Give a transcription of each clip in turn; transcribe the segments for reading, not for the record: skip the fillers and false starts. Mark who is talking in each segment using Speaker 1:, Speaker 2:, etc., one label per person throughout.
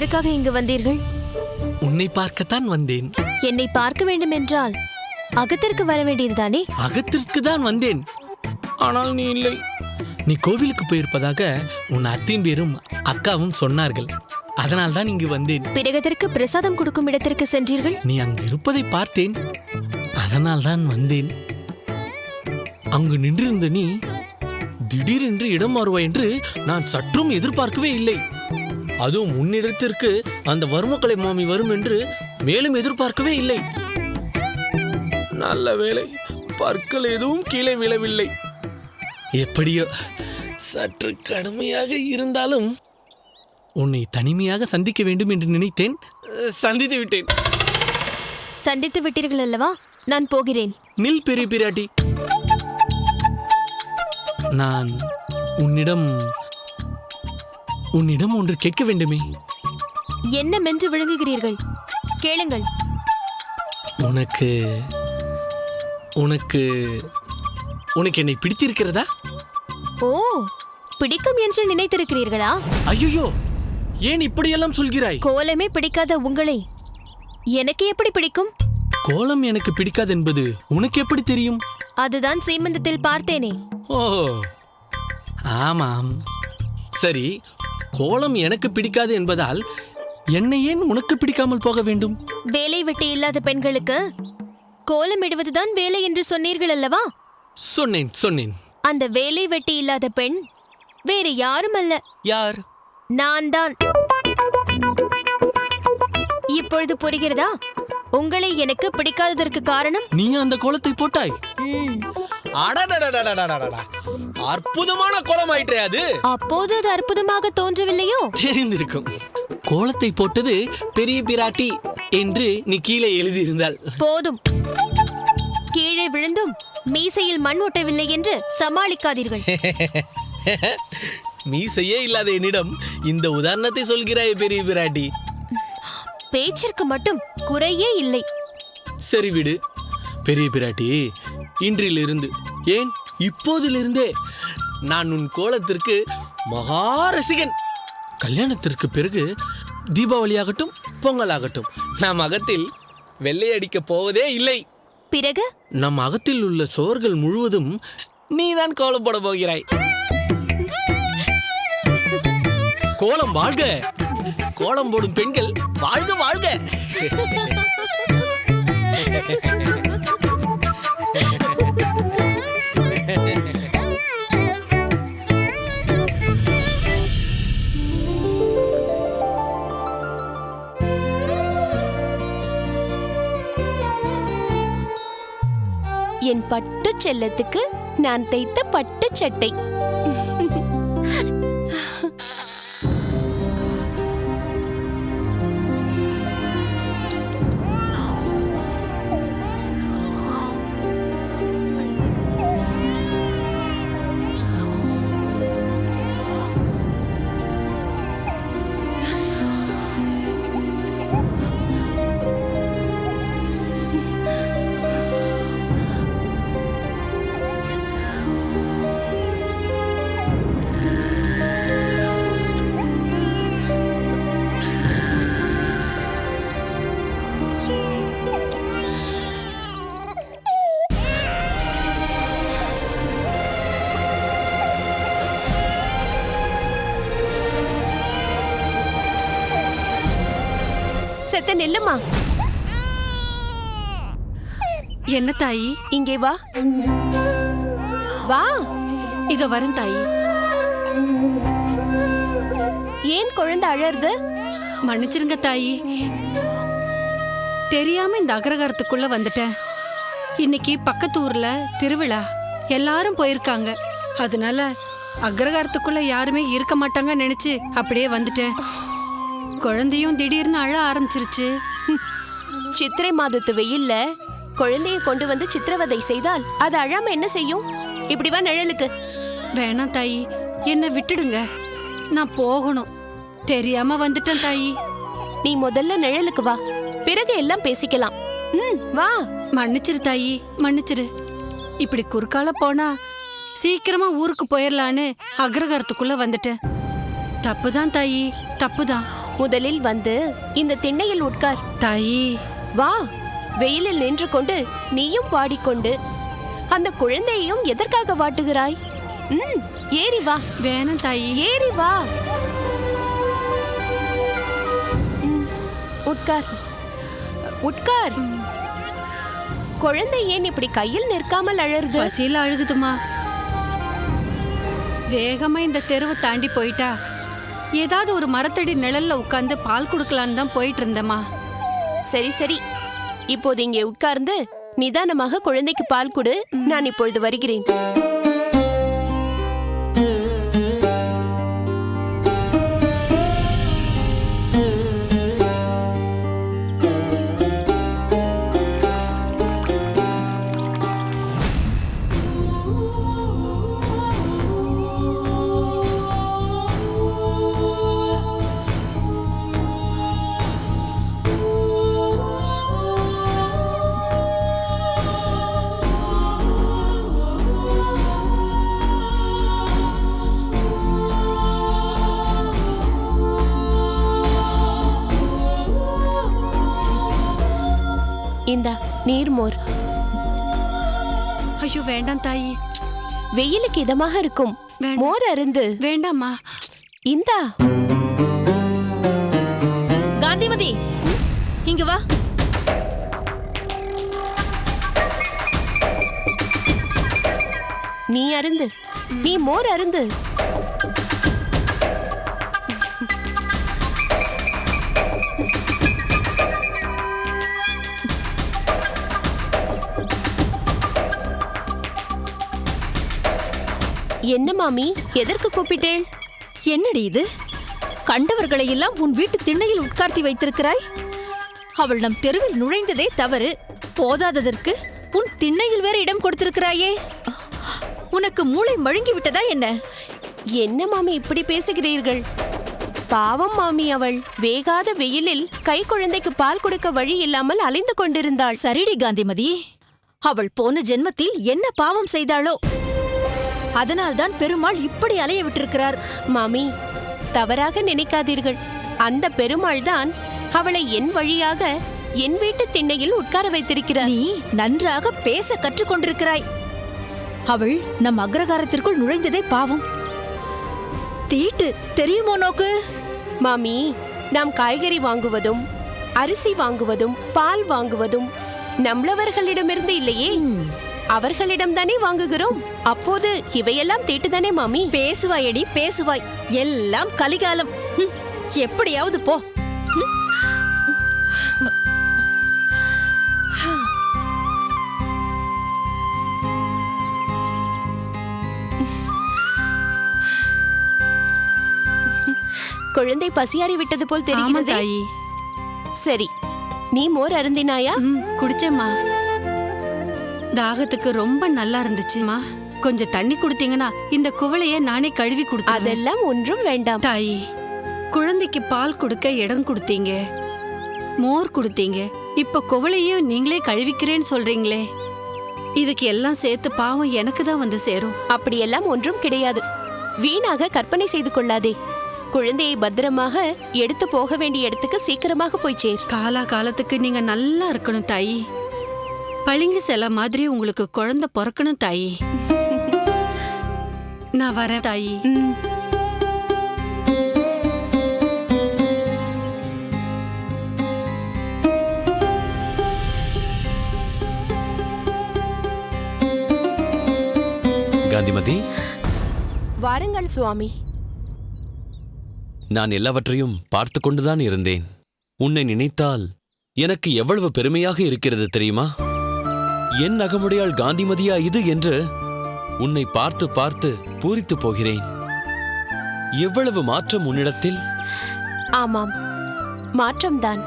Speaker 1: எதற்காக இங்கு வந்தீர்கள்?
Speaker 2: உன்னை பார்க்கத்தான் வந்தேன்.
Speaker 1: என்னை பார்க்க வேண்டும் என்றால் அகத்திற்கு வர வேண்டியதுதானே?
Speaker 2: அகத்திற்கு தான் வந்தேன், ஆனால் நீ இல்லை. நீ கோவிலுக்கு போயிருப்பதாக உன் அத்தையும் பேரும் அக்காவும் சொன்னார்கள். அதனால் தான் இங்கு வந்தேன்.
Speaker 1: பிறகதற்கு பிரசாதம் கொடுக்கும் இடத்திற்கு சென்றீர்கள்?
Speaker 2: நீ அங்கு இருப்பதை பார்த்தேன், அதனால் தான் வந்தேன். அங்கு நின்றிருந்த நீ திடீரென்று இடம் மாறுவாய் என்று நான் சற்றும் எதிர்பார்க்கவே இல்லை. அதுவும் உன்னிடத்திற்கு அந்த வர்மக்கலை மாமி வரும் என்று மேலும் எதிர்பார்க்கவே இல்லை. நல்ல வேளை, பற்கள் எதுவும் கீழே விழவில்லை. எப்படியோ சற்று கடுமையாக இருந்தாலும் உன்னை தனிமையாக சந்திக்க வேண்டும் என்று நினைத்தேன். சந்தித்து விட்டேன்.
Speaker 1: சந்தித்து விட்டீர்கள் அல்லவா? நான் போகிறேன்.
Speaker 2: நில் பெரிய பிராட்டி, நான் உன்னிடம் ஒன்று கேட்க வேண்டுமே.
Speaker 1: என்ன மென்று விழுங்குகிறீர்கள்? கேளுங்கள்.
Speaker 2: உனக்கு உனக்கு உனக்கு என்னை பிடித்திருக்கிறதா?
Speaker 1: ஓ, பிடிக்கும் என்று நினைத்திருக்கிறீர்களா?
Speaker 2: ஐயோ, ஏன் இப்படியெல்லாம் சொல்கிறாய்?
Speaker 1: கோலமே பிடிக்காத உங்களை எனக்கு எப்படி பிடிக்கும்?
Speaker 2: கோலம் எனக்கு பிடிக்காது என்பது உனக்கு எப்படி தெரியும்?
Speaker 1: அதுதான் சீமந்தத்தில் பார்த்தேனே.
Speaker 2: ஓ, ஆமாம். சரி, கோலம் எனக்கு பிடிக்காது என்பதால் என்னை ஏன் உனக்கு பிடிக்காமல் போக வேண்டும்?
Speaker 1: வேலை வெட்டி இல்லாத பெண்களுக்கு கோலம் இடுவதுதான் வேலை என்று சொன்னீர்கள் அல்லவா?
Speaker 2: சொன்னேன்.
Speaker 1: அந்த வேலை வெட்டி இல்லாத பெண் வேறு யாரும் அல்ல.
Speaker 2: யார்?
Speaker 1: நான் தான். இப்பொழுது புரிகிறதா உங்களை எனக்கு பிடிக்காததற்கு காரணம்?
Speaker 2: நீ அந்த கோலத்தை போட்டாய். அற்புதமான கோலம் ஆயிற்றே அது.
Speaker 1: அப்போது அது அற்புதமாக தோன்றவில்லையோ?
Speaker 2: தெரிந்திருக்கும். கோலத்தை போட்டது பெரிய பிராட்டி என்று நீ கீழே எழுதியிருந்தால்
Speaker 1: போதும். கீழே விழுந்தும் மீசையில் மண் ஒட்டவில்லை என்று சமாளிக்காதீர்கள்.
Speaker 2: மீசையே இல்லாத என்னிடம் இந்த உதாரணத்தை சொல்கிறாய் பெரிய பிராட்டி.
Speaker 1: பேச்சிற்கு மட்டும் குறையே இல்லை.
Speaker 2: சரி விடு பெரிய பிராட்டி. இன்றிலிருந்து, ஏன் இப்போதிலிருந்தே நான் உன் கோலத்திற்கு மகா ரசிகன். கல்யாணத்திற்கு பிறகு தீபாவளி ஆகட்டும், பொங்கல் ஆகட்டும், நம் அகத்தில் வெள்ளை அடிக்க போவதே இல்லை.
Speaker 1: பிறகு
Speaker 2: நம் அகத்தில் உள்ள சோர்கள் முழுவதும் நீதான் கோலம் போட போகிறாய். கோலம் வாழ்க! கோலம் போடும் பெண்கள் வாழ்க வாழ்க!
Speaker 3: என் பட்டு செல்லத்துக்கு நான் தைத்த பட்டு சட்டை. செத்த நெல்லுமா.
Speaker 4: என்ன தாயி?
Speaker 3: இங்கே வா. வா.
Speaker 4: இதோ வரேன் தாயி.
Speaker 3: ஏன் குழந்தை அழறது?
Speaker 4: மன்னிச்சிருங்க தாயி, தெரியாம இந்த அக்ரகாரத்துக்குள்ள வந்துட்டேன். இன்னைக்கு பக்கத்து ஊர்ல திருவிழா, எல்லாரும் போயிருக்காங்க. அதனால அக்ரகாரத்துக்குள்ள யாருமே இருக்க மாட்டாங்க நினைச்சு அப்படியே வந்துட்டேன். குழந்தையும் திடீர்னு அழ ஆரம்பிச்சிருச்சு.
Speaker 3: சித்திரை மாதத்து வெயில்ல குழந்தைய கொண்டு வந்து சித்திரவதை செய்தால் அது அழாம என்ன செய்யும்? இப்படி வா நிழலுக்கு.
Speaker 4: வேணாம் தாயி, என்ன விட்டுடுங்க, நான் போகணும். தெரியாம வந்துட்டேன் தாயி.
Speaker 3: நீ முதல்ல நிழலுக்கு வா, பிறகு எல்லாம் பேசிக்கலாம். வா.
Speaker 4: மன்னிச்சிரு தாயி, மன்னிச்சிரு. இப்படி குறுக்கால போனா சீக்கிரமா ஊருக்கு போயிடலான்னு அக்ரகாரத்துக்குள்ள வந்துட்டேன். தப்புதான் தாயி, தப்புதான்.
Speaker 3: முதலில் வந்து இந்த திண்ணையில் உட்கார்.
Speaker 4: தாயி,
Speaker 3: வா. வெயிலில் நின்று கொண்டு நீயும் வாடிக்கொண்டு அந்த குழந்தையையும் எதற்காக வாட்டுகிறாய்? ஏறி வா.
Speaker 4: வேணாம் தாயி.
Speaker 3: ஏறி வா. உட்கார், உட்கார். குழந்தை ஏன் இப்படி கையில் நிற்காமல் அழறுது?
Speaker 4: பசியில அழுகுதுமா. வேகமா இந்த தெருவை தாண்டி போயிட்டா ஏதாவது ஒரு மரத்தடி நிழல்ல உட்கார்ந்து பால் குடுக்கலான்னு தான் போயிட்டு இருந்தேம்மா.
Speaker 3: சரி சரி, இப்போது இங்கே உட்கார்ந்து நிதானமாக குழந்தைக்கு பால் கொடு. நான் இப்பொழுது வருகிறேன். இந்தா நீர்மோர்.
Speaker 4: ஐயோ வேண்டாம் தாயி.
Speaker 3: வெயிலுக்கு இதமாக இருக்கும்.
Speaker 4: வேண்டாம்.
Speaker 3: மோர் அருந்து.
Speaker 4: வேண்டாம்மா.
Speaker 3: இந்தா.
Speaker 5: காந்திமதி, இங்க வா.
Speaker 3: நீ அருந்து. நீ மோர் அருந்து. என்ன மாமி, எதற்கு கூப்பிட்டேன்?
Speaker 5: என்னடி இது? கண்டவர்களை எல்லாம் உன் வீட்டு திண்ணையில் உட்கார்த்தி வைத்திருக்கிறாய். அவள் நம் தெருவில் நுழைந்ததே தவறு. போதாததற்கு உன் திண்ணையில் வேற இடம் கொடுத்திருக்கிறாயே. உனக்கு மூளை மழுங்கி விட்டதா என்ன?
Speaker 3: என்ன மாமி இப்படி பேசுகிறீர்கள்? பாவம் மாமி, அவள் வேகாத வெயிலில் கை குழந்தைக்கு பால் கொடுக்க வழி இல்லாமல் அலைந்து கொண்டிருந்தாள்.
Speaker 5: சரிடி காந்திமதி, அவள் போன ஜென்மத்தில் என்ன பாவம் செய்தாளோ அதனால்தான் பெருமாள் இப்படி அலைய விட்டிருக்கிறார்.
Speaker 3: மாமி, தவறாக நினைக்காதீர்கள். அந்த பெருமாள் தான் அவளை என் வழியாக என் வீட்டு திண்ணையில் உட்கார வைத்திருக்கிறார்.
Speaker 5: நீ நன்றாக பேச கற்றுக்கொண்டிருக்கிறாய். அவள் நம் அக்ரகாரத்திற்குள் நுழைந்ததே பாவம். தீட்டு தெரியுமோ நோக்கு?
Speaker 3: மாமி, நாம் காய்கறி வாங்குவதும் அரிசி வாங்குவதும் பால் வாங்குவதும் நம்மளவர்களிடமிருந்து இல்லையே, அவர்களிடம் தானே வாங்குகிறோம். அப்போது இவையெல்லாம் தீட்டுதானே மாமி?
Speaker 5: பேசுவாயடி பேசுவாய். எல்லாம் கலிகாலம். எப்படியாவது போ.
Speaker 3: குழந்தை பசியாறி விட்டது போல்
Speaker 4: ஆமா
Speaker 3: தெரிகிறது.
Speaker 4: தாயி.
Speaker 3: சரி, நீ மோர் அருந்தினாயா?
Speaker 4: குடிச்சேம்மா. தாகத்துக்கு ரொம்ப நல்லா இருந்துச்சுமா. கொஞ்சம் தண்ணி கொடுத்தீங்கன்னா இந்த குவளைய நானே கழுவி கொடுத்தேன்.
Speaker 3: அதெல்லாம் ஒன்றும் வேண்டாம்
Speaker 4: தாயி. குழந்தைக்கு பால் கொடுக்க இடம் கொடுத்தீங்க, மோர் கொடுத்தீங்க, இப்ப குவளையும் நீங்களே கழுவிக்கிறேன்னு சொல்றீங்களே. இதுக்கு எல்லாம் சேர்த்து பாவம் எனக்கு தான் வந்து சேரும்.
Speaker 3: அப்படியெல்லாம் ஒன்றும் கிடையாது. வீணாக கற்பனை செய்து கொள்ளாதே. குழந்தையை பத்திரமாக எடுத்து போக வேண்டிய இடத்துக்கு சீக்கிரமாக போய் சேர்.
Speaker 4: காலா காலத்துக்கு நீங்க நல்லா இருக்கணும் தாயி. பளிங்கு சிலை மாதிரி உங்களுக்கு குழந்தை பிறக்கணும் தாயி. நான் வரேன் தாயி.
Speaker 2: காந்திமதி,
Speaker 3: வாருங்கள் சுவாமி.
Speaker 2: நான் எல்லாவற்றையும் பார்த்து கொண்டுதான் இருந்தேன். உன்னை நினைத்தால் எனக்கு எவ்வளவு பெருமையாக இருக்கிறது தெரியுமா? என் அகமுடையாள் காந்திமதியா இது என்று உன்னை பார்த்து பார்த்து பூரித்து போகிறேன். எவ்வளவு மாற்றம் உன்னிடத்தில்!
Speaker 3: ஆமாம், மாற்றம்தான்.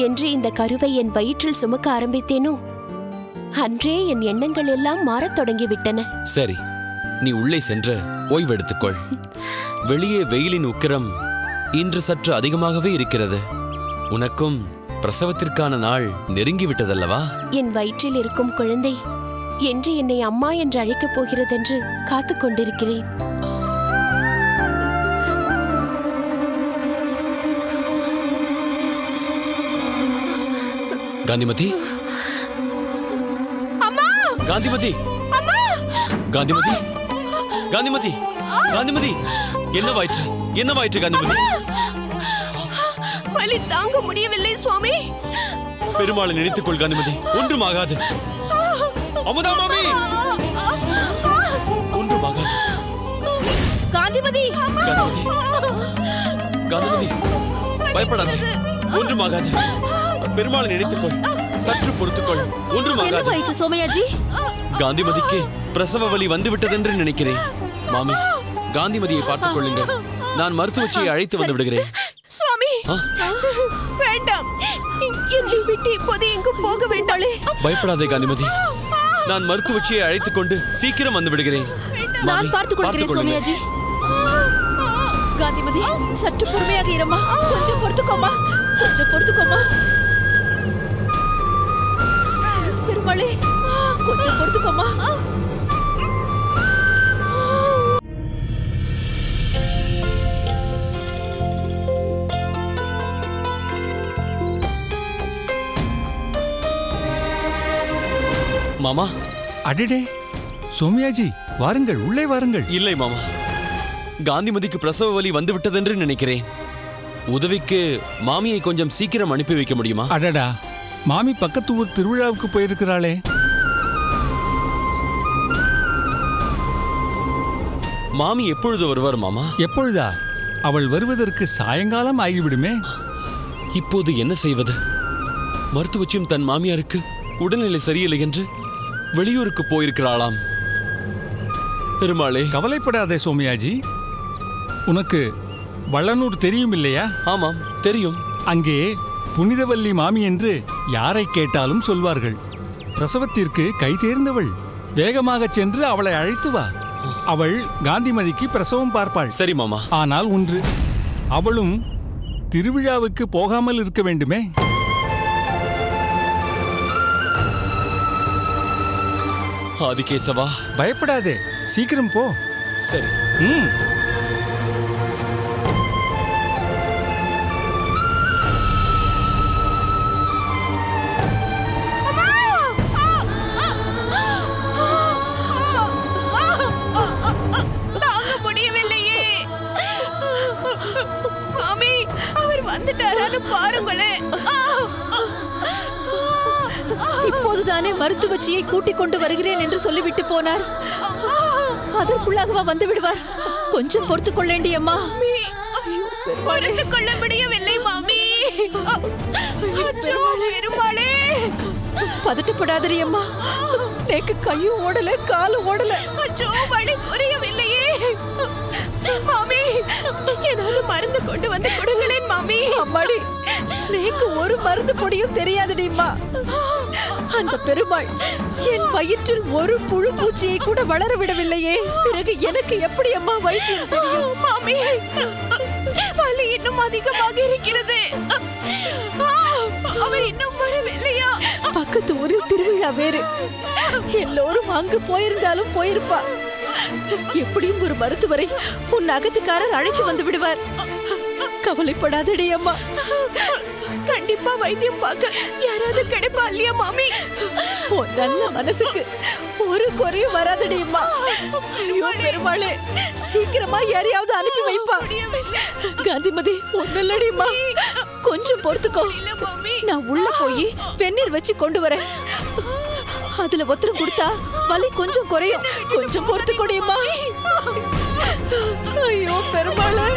Speaker 3: என்று இந்த கருவை என் வயிற்றில் சுமக்க ஆரம்பித்தேனோ அன்றே என் எண்ணங்கள் எல்லாம் மாறத் தொடங்கிவிட்டன.
Speaker 2: சரி, நீ உள்ளே சென்று ஓய்வெடுத்துக்கொள். வெளியே வெயிலின் உக்கிரம் இன்று சற்று அதிகமாகவே இருக்கிறது. உனக்கும் பிரசவத்திற்கான நாள் நெருங்கிவிட்டதல்லவா?
Speaker 3: என் வயிற்றில் இருக்கும் குழந்தை என்று என்னை அம்மா என்று அழைக்கப் போகிறதென்று காத்துக் கொண்டிருக்கிறேன்.
Speaker 2: காந்திமதி, காந்திமதி, காந்திமதி, காந்திமதி, காந்திமதி, என்னவாயிற்று, என்னவாயிற்று காந்திமதி?
Speaker 3: வலி தாங்க முடியவில்லை சுவாமி.
Speaker 2: பெருமாளை நினைத்துக்கொள் காந்திமதி, ஒன்றும் ஆகாது. அமுதா மாமி, ஒன்றும் ஆகாது.
Speaker 5: காந்திமதி,
Speaker 2: காந்திமதி, காந்திமதி, பயப்படாதே, ஒன்றும் ஆகாது. பெருமாளை நினைத்துக்கொள், சற்று பொறுத்துக்கொள், ஒன்றும் ஆகாது.
Speaker 5: என்னவாயிற்று சோமயாஜி?
Speaker 2: காந்திமதிக்கு பிரசவ வலி வந்துவிட்டதென்று நினைக்கிறேன். மாமி, காந்திமதியை பார்த்துக் கொள்ளுங்கள். நான் மருத்துவச்சியை அழைத்து வந்து விடுகிறேன்.
Speaker 3: சுவாமி,
Speaker 2: ஆ?
Speaker 3: வேண்டாம். என்னை விட்டு இப்போது எங்கு போக வேண்டாளே.
Speaker 2: பயப்படாதே காந்திமதி, நான் மருத்துவச்சியை அழைத்துக் கொண்டு சீக்கிரம் வந்து விடுகிறேன்.
Speaker 5: நான் பார்த்துக் கொள்கிறேன் சோமயாஜி. காந்திமதி, சற்று பொறுமையாக இருமா. கொஞ்சம் பொறுத்துக்கோமா, கொஞ்சம் பொறுத்துக்கோமா. பெருமாளே, கொஞ்சம் பொறுத்துக்கோமா.
Speaker 2: மாமா.
Speaker 6: அடடே, சோமயாஜி வாருங்கள், உள்ளே வாருங்கள்.
Speaker 2: இல்லை மாமா, காந்திமதிக்கு பிரசவ வலி வந்துவிட்டதென்று நினைக்கிறேன். உதவிக்கு மாமியை கொஞ்சம் சீக்கிரம் அனுப்பி வைக்க முடியுமா?
Speaker 6: அடடா, மாமி பக்கத்து ஊர் திருவிழாவுக்கு போயிருக்கிறாளே.
Speaker 2: மாமி எப்பொழுது வருவார் மாமா?
Speaker 6: எப்பொழுதா? அவள் வருவதற்கு சாயங்காலம் ஆகிவிடுமே.
Speaker 2: இப்போது என்ன செய்வது? மருத்துவச்சியும் தன் மாமியாருக்கு உடல்நிலை சரியில்லை என்று வெளியூருக்கு போயிருக்கிறாளாம். பெருமாளே.
Speaker 6: கவலைப்படாதே சோமயாஜி, உனக்கு வள்ளனூர் தெரியும் இல்லையா?
Speaker 2: ஆமாம், தெரியும்.
Speaker 6: அங்கே புனிதவல்லி மாமி என்று யாரை கேட்டாலும் சொல்வார்கள். பிரசவத்திற்கு கை தேர்ந்தவள். வேகமாகச் சென்று அவளை அழைத்து வா. அவள் காந்திமதிக்கு பிரசவம் பார்ப்பாள்.
Speaker 2: சரி மாமா.
Speaker 6: ஆனால் ஒன்று, அவளும் திருவிழாவுக்கு போகாமல் இருக்க வேண்டுமே.
Speaker 2: ஆதிகேசவா,
Speaker 6: பயப்படாதே, சீக்கிரம் போ.
Speaker 2: சரி.
Speaker 6: ம்.
Speaker 3: தாங்க முடியவில்லையே. மாமி, அவர் வந்துட்டாரான்னு பாருங்களேன்.
Speaker 5: இப்போதுதானே மருத்துவச்சியை கூட்டிக் கொண்டு வருகிறேன் என்று சொல்லிவிட்டு போனார். அதற்குள்ளாகவா வந்து விடுவார்? கொஞ்சம் பொறுத்துக் கொள்ளேண்டி அம்மா.
Speaker 3: பொறுத்து கொள்ள முடியவில்லை மாமி. அச்சோ, பெருமாளே.
Speaker 5: பதட்டப்படாதடி அம்மா. நேக்கு கையும் ஓடல, காலும் ஓடல.
Speaker 3: அச்சோ, வலி குறையவில்லையே. மாமி, ஏதாவது மருந்து கொண்டு வந்து கொடுங்களேன் மாமி.
Speaker 5: அம்மாடி, நேக்கு ஒரு மருந்து பொடியும் தெரியாதுடிம்மா. அந்த பெருமாள் என் வயிற்றில் ஒரு புழு பூச்சியை கூட வளர விடவில்லையே. பிறகு எனக்கு எப்படி அம்மா வைத்தியம் தெரியும்?
Speaker 3: மாமி, வலி இன்னும் அதிகமாக இருக்கிறது. அவர் இன்னும் வரவில்லையா?
Speaker 5: பக்கத்து ஊரில் திருவிழா வேறு. எல்லோரும் அங்கு போயிருந்தாலும் போயிருப்பா. எப்படியும் ஒரு மருத்துவரை உன் அகத்துக்காரர் அழைத்து வந்து விடுவார். கவலைப்படாதடி அம்மா.
Speaker 3: கண்டிப்பா வைத்தியம் பார்க்க யாராவது கிடைப்பா இல்லையா மாமி?
Speaker 5: உன் நல்ல மனசுக்கு ஒரு குறையும் வராதடி அம்மா. ஐயோ பெருமாளே, சீக்கிரமா யாரையாவது அனுப்பி வைப்பா. காந்திமதி, ஒன்னல்லடி அம்மா, கொஞ்சம் பொறுத்துக்கோ. நான் உள்ள போய் வெந்நீர் வச்சு கொண்டு வரேன். அதுல ஒத்தரம் கொடுத்தா வலி கொஞ்சம் குறையும். கொஞ்சம் பொறுத்துக்கோடியம்மா. ஐயோ பெருமாளே.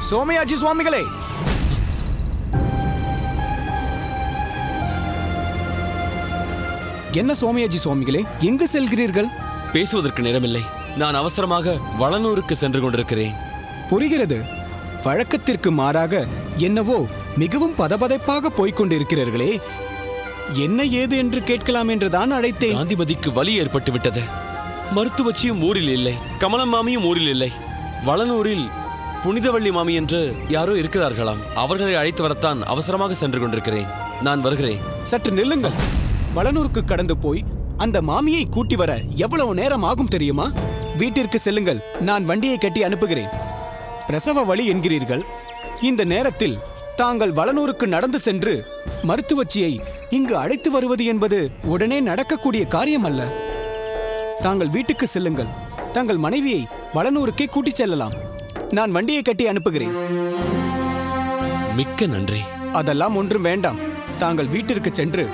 Speaker 7: சோமயாஜி சுவாமிகளே, என்ன சோமயாஜி சுவாமிகளே, எங்கு செல்கிறீர்கள்?
Speaker 2: பேசுவதற்கு நேரமில்லை. நான் அவசரமாக வளனூருக்கு சென்று கொண்டிருக்கிறேன்.
Speaker 7: புரிகிறது. வழக்கத்திற்கு மாறாக என்னவோ மிகவும் பதபதைப்பாக போய்கொண்டிருக்கிறீர்களே. என்ன ஏது என்று கேட்கலாம் என்றுதான் அழைத்தேன்.
Speaker 2: காந்திமதிக்கு வலி ஏற்பட்டு விட்டது. மருத்துவச்சியும் ஊரில் இல்லை, கமலம் மாமியும் ஊரில் இல்லை.
Speaker 8: வளனூரில் புனிதவள்ளி மாமி என்று யாரோ இருக்கிறார்களாம். அவர்களை அழைத்து வரத்தான் அவசரமாக சென்று கொண்டிருக்கிறேன். நான் வருகிறேன்.
Speaker 7: சற்று நில்லுங்கள். வளனூருக்கு கடந்து போய் அந்த மாமியை கூட்டி வர எவ்வளவு நேரம் ஆகும் தெரியுமா? வீட்டிற்கு செல்லுங்கள், நான் வண்டியை கட்டி அனுப்புகிறேன். பிரசவ வலி என்கிறீர்கள். இந்த நேரத்தில் தாங்கள் வளனூருக்கு நடந்து சென்று மருத்துவச்சியை இங்கு அழைத்து வருவது என்பது உடனே நடக்கக்கூடிய காரியம் அல்ல. தாங்கள் வீட்டுக்கு செல்லுங்கள். தங்கள் மனைவியை வளனூருக்கே கூட்டிச் செல்லலாம். நான் வண்டியை கட்டி அனுப்புகிறேன்.
Speaker 8: மிக்க நன்றி.
Speaker 7: அதெல்லாம் ஒன்றும் வேண்டாம். தாங்கள் வீட்டிற்கு சென்று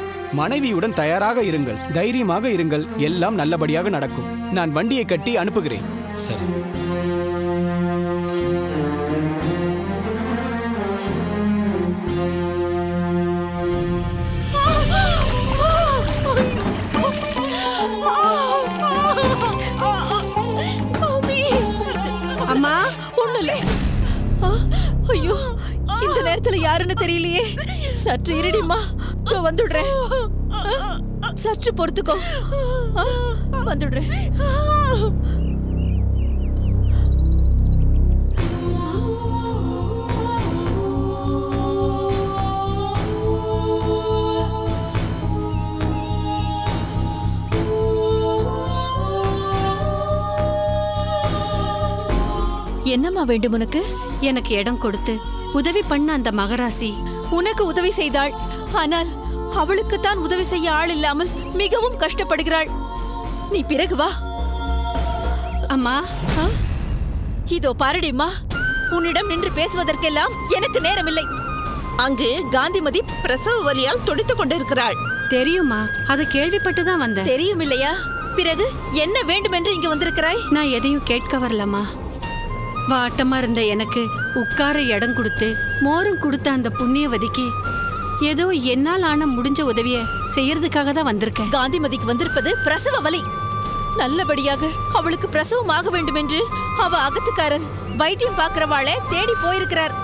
Speaker 7: மனைவியுடன் தயாராக இருங்கள், தைரியமாக இருங்கள். எல்லாம் நல்லபடியாக நடக்கும். நான் வண்டியை கட்டி அனுப்புகிறேன்.
Speaker 8: சரி.
Speaker 5: அம்மா ஒண்ணுல. ஐயோ, இந்த நேரத்துல யாருன்னு தெரியலையே. சற்று இருடிமா, வந்துடுறேன். சற்று பொறுத்துக்கோ, வந்துடுறேன். என்னம்மா வேண்டும் உனக்கு?
Speaker 4: எனக்கு இடம் கொடுத்து உதவி பண்ண அந்த மகராசி
Speaker 5: உனக்கு உதவி செய்தாள். ஆனால் அவளுக்கு தான் உதவி செய்ய ஆள் இல்லாமல் மிகவும் கஷ்டப்படுகிறாள். நீ பிறகு வா.
Speaker 4: அம்மா.
Speaker 5: இதோ பாருடிம்மா, உன்னிடம் நின்று பேசுவதற்கெல்லாம் எனக்கு நேரமில்லை.
Speaker 3: அங்கு காந்திமதி பிரசவ வலியால் துடித்துக் கொண்டிருக்கிறாள்.
Speaker 4: தெரியுமா, அதை கேள்விப்பட்டு தான் வந்தேன்.
Speaker 5: தெரியும் இல்லையா? பிறகு என்ன வேண்டும் என்று இங்கு வந்திருக்கிறாய்?
Speaker 4: நான் எதையும் கேட்க வரலம்மா. வாட்டமா இருந்த எனக்கு உட்கார இடம் கொடுத்து மோரும் கொடுத்த அந்த புண்ணியவதிக்கு ஏதோ என்னால் ஆன முடிஞ்ச உதவிய செய்யறதுக்காக தான் வந்திருக்கேன்.
Speaker 5: காந்திமதிக்கு வந்திருப்பது பிரசவ வலி. நல்லபடியாக அவளுக்கு பிரசவம் ஆக வேண்டும் என்று அவ அகத்துக்காரர் வைத்தியம் பார்க்கிறவாளை தேடி போயிருக்கிறார்.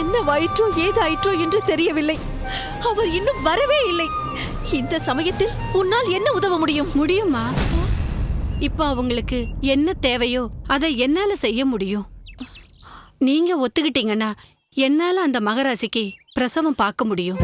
Speaker 5: என்ன வயிற்றோ ஏதாயிற்றோ என்று தெரியவில்லை. அவர் இன்னும் வரவே இல்லை. இந்த சமயத்தில் உன்னால் என்ன உதவ முடியும்?
Speaker 4: முடியுமா? இப்போ அவங்களுக்கு என்ன தேவையோ அதை என்னால செய்ய முடியும். நீங்க ஒத்துக்கிட்டீங்கன்னா என்னால அந்த மகராசிக்கு பிரசவம் பார்க்க முடியும்.